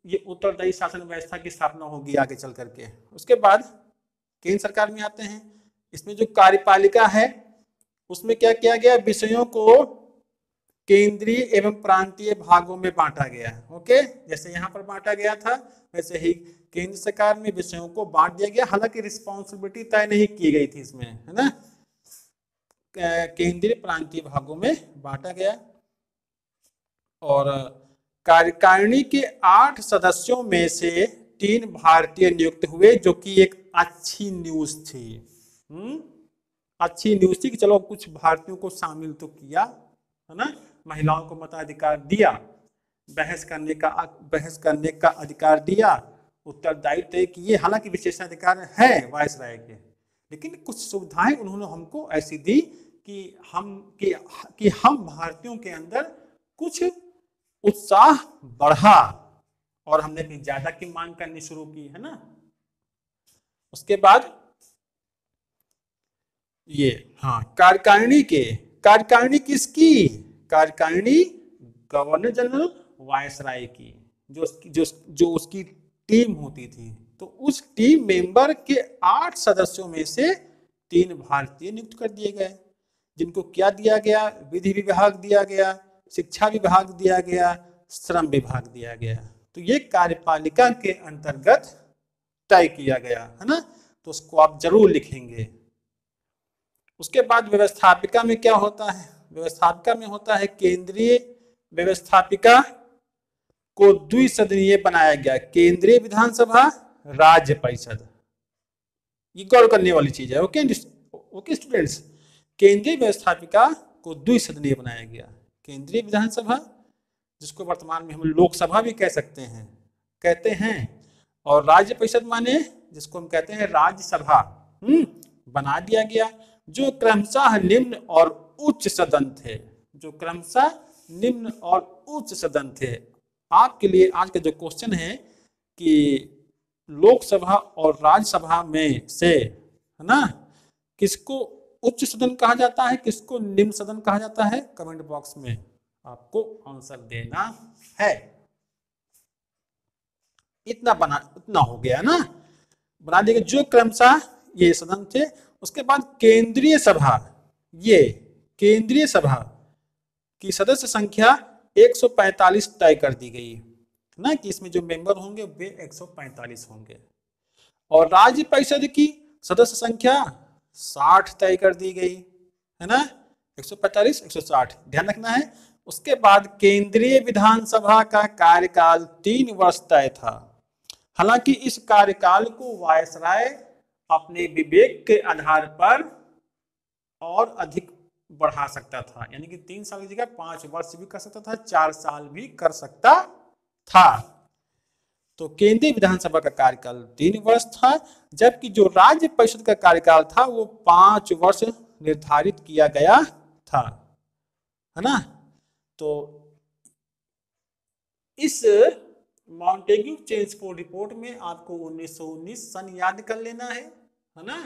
A: ये उत्तरदायी शासन व्यवस्था की स्थापना होगी आगे चल करके। उसके बाद केंद्र सरकार में आते हैं। इसमें जो कार्यपालिका है उसमें क्या किया गया, विषयों को केंद्रीय एवं प्रांतीय भागों में बांटा गया। ओके, जैसे यहाँ पर बांटा गया था वैसे ही केंद्र सरकार में विषयों को बांट दिया गया। हालांकि रिस्पॉन्सिबिलिटी तय नहीं की गई थी इसमें, है ना, केंद्रीय प्रांतीय भागों में बांटा गया। और कार्यकारिणी के 8 सदस्यों में से 3 भारतीय नियुक्त हुए, जो कि एक अच्छी न्यूज थी। अच्छी न्यूज थी कि चलो कुछ भारतीयों को शामिल तो किया, है ना, महिलाओं को मताधिकार दिया, बहस करने का अधिकार दिया, उत्तरदायित्व तय किए। हालांकि विशेषाधिकार है वायसराय के, लेकिन कुछ सुविधाएं उन्होंने हमको ऐसी दी कि हम भारतीयों के अंदर कुछ उत्साह बढ़ा और हमने भी ज्यादा की मांग करनी शुरू की, है ना। उसके बाद ये कार्यकारिणी किसकी, कार्यकारिणी गवर्नर जनरल वायसराय की, जो उसकी टीम होती थी। तो उस टीम मेंबर के 8 सदस्यों में से 3 भारतीय नियुक्त कर दिए गए, जिनको क्या दिया गया, विधि विभाग दिया गया, शिक्षा विभाग दिया गया, श्रम विभाग दिया गया। तो ये कार्यपालिका के अंतर्गत तय किया गया, है ना, तो उसको आप जरूर लिखेंगे। उसके बाद व्यवस्थापिका में क्या होता है, व्यवस्थापिका में होता है केंद्रीय व्यवस्थापिका को द्विसदनीय बनाया गया, केंद्रीय विधानसभा, राज्य परिषद। ये गौर करने वाली चीज है। ओके स्टूडेंट्स, केंद्रीय व्यवस्थापिका को द्विसदनीय बनाया गया, केंद्रीय विधानसभा, जिसको वर्तमान में हम लोकसभा भी कहते हैं, और राज्य परिषद माने जिसको हम कहते हैं राज्यसभा, बना दिया गया, जो क्रमशः निम्न और उच्च सदन थे, जो क्रमशः निम्न और उच्च सदन थे। आपके लिए आज का जो क्वेश्चन है कि लोकसभा और राज्यसभा में से, है ना, किसको उच्च सदन कहा जाता है, किसको निम्न सदन कहा जाता है, कमेंट बॉक्स में आपको आंसर देना है। इतना हो गया ना, बना देंगे जो क्रमशः ये सदन थे। उसके बाद केंद्रीय सभा, ये केंद्रीय सभा की सदस्य संख्या 145 तय कर दी गई ना, कि इसमें जो मेंबर होंगे वे 145 होंगे। और राज्य परिषद की सदस्य संख्या 60 तय कर दी गई, है ना, 145 160 ध्यान रखना है। उसके बाद केंद्रीय विधानसभा का कार्यकाल 3 वर्ष तय था। हालांकि इस कार्यकाल को वायसराय अपने विवेक के आधार पर और अधिक बढ़ा सकता था, यानी कि 3 साल की जगह 5 वर्ष भी कर सकता था, 4 साल भी कर सकता था। तो केंद्रीय विधानसभा का कार्यकाल 3 वर्ष था, जबकि जो राज्य परिषद का कार्यकाल था वो 5 वर्ष निर्धारित किया गया था, है ना। तो इस मॉन्टेग्यू चेम्सफोर्ड रिपोर्ट में आपको 1919 सन याद कर लेना है ना।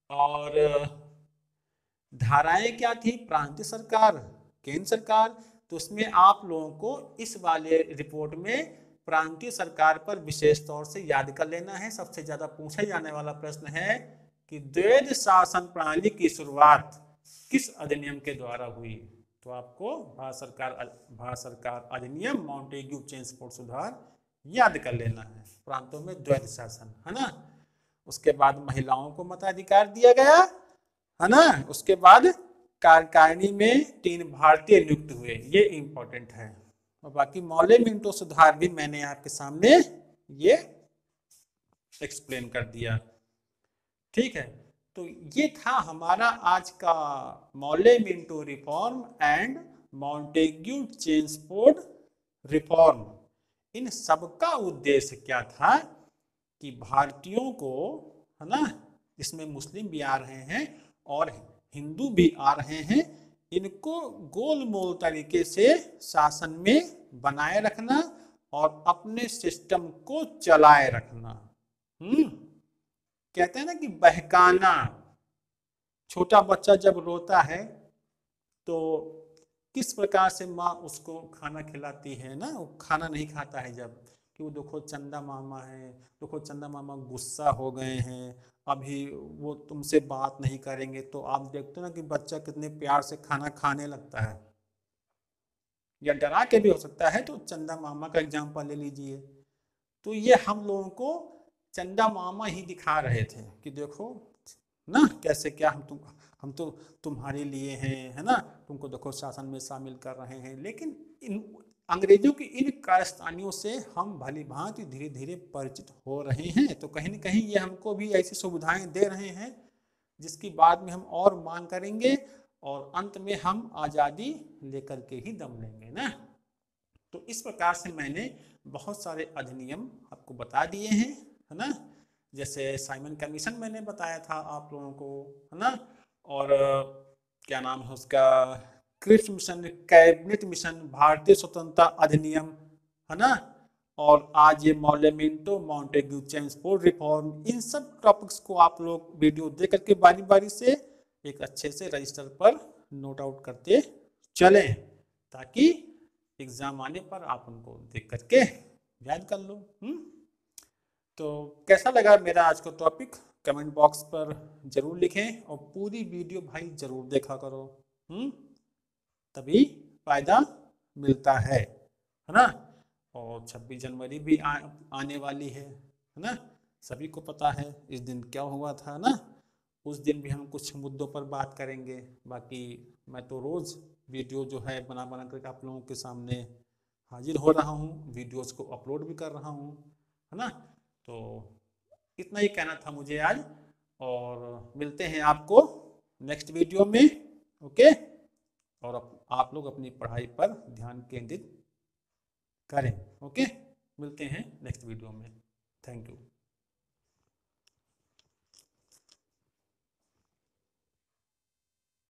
A: और धाराएं क्या थी, प्रांतीय सरकार, केंद्र सरकार। तो उसमें आप लोगों को इस वाले रिपोर्ट में प्रांतीय सरकार पर विशेष तौर से याद कर लेना है। सबसे ज्यादा पूछा जाने वाला प्रश्न है कि द्वैध शासन प्रणाली की शुरुआत किस अधिनियम के द्वारा हुई। तो आपको भारत सरकार अधिनियम, मॉन्टेग्यू चेम्सफोर्ड सुधार याद कर लेना है। प्रांतों में द्वैध शासन, है ना। उसके बाद महिलाओं को मताधिकार दिया गया, है ना। उसके बाद कार्यकारिणी में 3 भारतीय नियुक्त हुए, ये इंपॉर्टेंट है। और बाकी मौले मिंटो सुधार भी मैंने आपके सामने ये एक्सप्लेन कर दिया। ठीक है, तो ये था हमारा आज का Morley Minto reform and Montagu Chelmsford reform. इन सबका उद्देश्य क्या था कि भारतीयों को, है ना, इसमें मुस्लिम भी आ रहे हैं और हिंदू भी आ रहे हैं, इनको गोलमोल तरीके से शासन में बनाए रखना और अपने सिस्टम को चलाए रखना। कहते हैं ना कि बहकाना। छोटा बच्चा जब रोता है तो किस प्रकार से माँ उसको खाना खिलाती है ना, वो खाना नहीं खाता है जब, कि वो देखो चंदा मामा है, देखो चंदा मामा गुस्सा हो गए हैं, अभी वो तुमसे बात नहीं करेंगे, तो आप देखते हो ना कि बच्चा कितने प्यार से खाना खाने लगता है। या डरा के भी हो सकता है, तो चंदा मामा का एग्जाम्पल ले लीजिए। तो ये हम लोगों को चंदा मामा ही दिखा रहे थे कि देखो ना कैसे क्या हम तो तुम्हारे लिए हैं, है ना, तुमको देखो शासन में शामिल कर रहे हैं। लेकिन इन अंग्रेजों की इन कारस्तानियों से हम भली भांति धीरे धीरे परिचित हो रहे हैं। तो कहीं न कहीं ये हमको भी ऐसी सुविधाएं दे रहे हैं जिसकी बाद में हम और मांग करेंगे और अंत में हम आज़ादी लेकर के ही दम लेंगे ना। तो इस प्रकार से मैंने बहुत सारे अधिनियम आपको बता दिए हैं, है ना। जैसे साइमन कमीशन मैंने बताया था आप लोगों को, है ना। और क्या नाम है उसका, क्रिप्स मिशन, कैबिनेट मिशन, भारतीय स्वतंत्रता अधिनियम, है ना। और आज ये Morley Minto Montagu Chelmsford reform, इन सब टॉपिक्स को आप लोग वीडियो देख करके बारी बारी से एक अच्छे से रजिस्टर पर नोट आउट करते चलें, ताकि एग्जाम आने पर आप उनको देख करके याद कर लो। तो कैसा लगा मेरा आज का टॉपिक, कमेंट बॉक्स पर जरूर लिखें और पूरी वीडियो भाई जरूर देखा करो, तभी फायदा मिलता है ना। और 26 जनवरी भी आने वाली है ना। सभी को पता है इस दिन क्या हुआ था ना। उस दिन भी हम कुछ मुद्दों पर बात करेंगे। बाकी मैं तो रोज़ वीडियो जो है बना बना करके आप लोगों के सामने हाजिर हो रहा हूँ, वीडियोस को अपलोड भी कर रहा हूँ, है ना। तो इतना ही कहना था मुझे आज, और मिलते हैं आपको नेक्स्ट वीडियो में। ओके, और आप लोग अपनी पढ़ाई पर ध्यान केंद्रित करें। ओके, मिलते हैं नेक्स्ट वीडियो में। Thank you.